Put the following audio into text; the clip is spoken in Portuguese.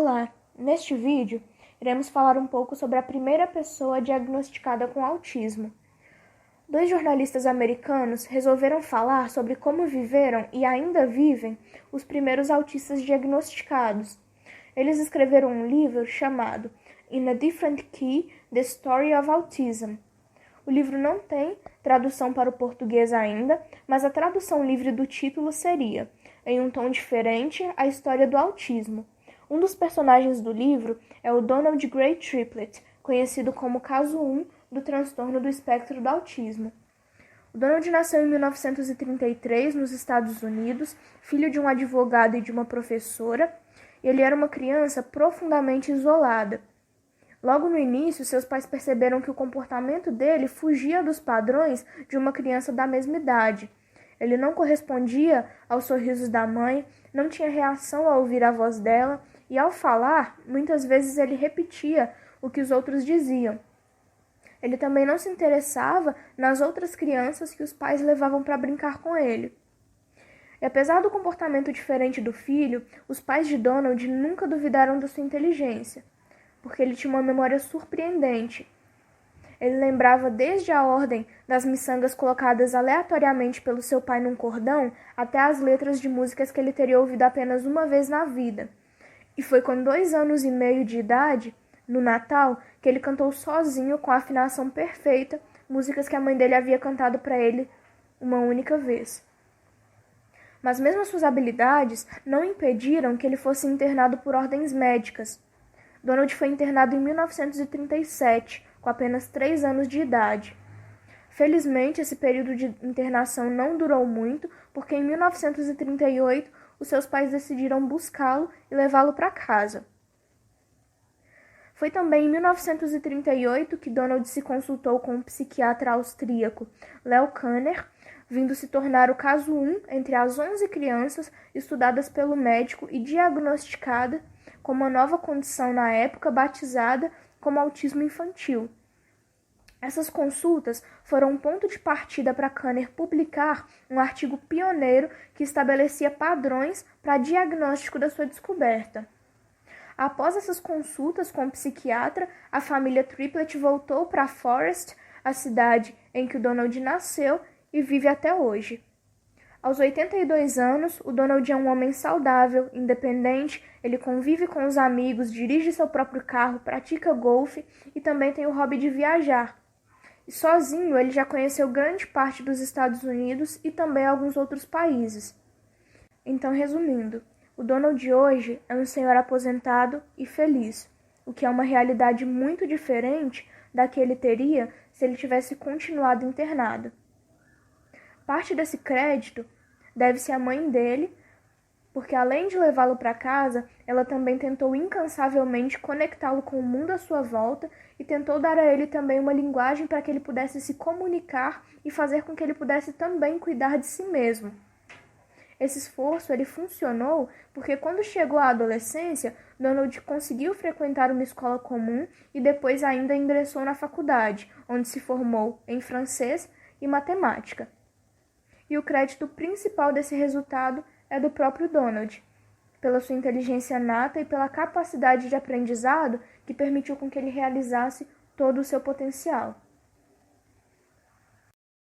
Olá! Neste vídeo, iremos falar um pouco sobre a primeira pessoa diagnosticada com autismo. Dois jornalistas americanos resolveram falar sobre como viveram e ainda vivem os primeiros autistas diagnosticados. Eles escreveram um livro chamado In a Different Key: The Story of Autism. O livro não tem tradução para o português ainda, mas a tradução livre do título seria, em um tom diferente, a história do autismo. Um dos personagens do livro é o Donald Gray Triplett, conhecido como caso 1 do transtorno do espectro do autismo. O Donald nasceu em 1933 nos Estados Unidos, filho de um advogado e de uma professora, e ele era uma criança profundamente isolada. Logo no início, seus pais perceberam que o comportamento dele fugia dos padrões de uma criança da mesma idade. Ele não correspondia aos sorrisos da mãe, não tinha reação ao ouvir a voz dela, e ao falar, muitas vezes ele repetia o que os outros diziam. Ele também não se interessava nas outras crianças que os pais levavam para brincar com ele. E apesar do comportamento diferente do filho, os pais de Donald nunca duvidaram da sua inteligência, porque ele tinha uma memória surpreendente. Ele lembrava desde a ordem das miçangas colocadas aleatoriamente pelo seu pai num cordão até as letras de músicas que ele teria ouvido apenas uma vez na vida. E foi com 2 anos e meio de idade, no Natal, que ele cantou sozinho, com a afinação perfeita, músicas que a mãe dele havia cantado para ele uma única vez. Mas mesmo as suas habilidades não impediram que ele fosse internado por ordens médicas. Donald foi internado em 1937, com apenas 3 anos de idade. Felizmente, esse período de internação não durou muito, porque em 1938 os seus pais decidiram buscá-lo e levá-lo para casa. Foi também em 1938 que Donald se consultou com um psiquiatra austríaco, Leo Kanner, vindo se tornar o caso 1 entre as 11 crianças estudadas pelo médico e diagnosticada com uma nova condição na época batizada como autismo infantil. Essas consultas foram um ponto de partida para Kanner publicar um artigo pioneiro que estabelecia padrões para diagnóstico da sua descoberta. Após essas consultas com o psiquiatra, a família Triplett voltou para Forest, a cidade em que o Donald nasceu, e vive até hoje. Aos 82 anos, o Donald é um homem saudável, independente, ele convive com os amigos, dirige seu próprio carro, pratica golfe e também tem o hobby de viajar. E sozinho, ele já conheceu grande parte dos Estados Unidos e também alguns outros países. Então, resumindo, o Donald de hoje é um senhor aposentado e feliz, o que é uma realidade muito diferente da que ele teria se ele tivesse continuado internado. Parte desse crédito deve-se à mãe dele, porque além de levá-lo para casa, ela também tentou incansavelmente conectá-lo com o mundo à sua volta e tentou dar a ele também uma linguagem para que ele pudesse se comunicar e fazer com que ele pudesse também cuidar de si mesmo. Esse esforço ele funcionou porque quando chegou à adolescência, Donald conseguiu frequentar uma escola comum e depois ainda ingressou na faculdade, onde se formou em francês e matemática. E o crédito principal desse resultado é do próprio Donald, pela sua inteligência nata e pela capacidade de aprendizado que permitiu com que ele realizasse todo o seu potencial.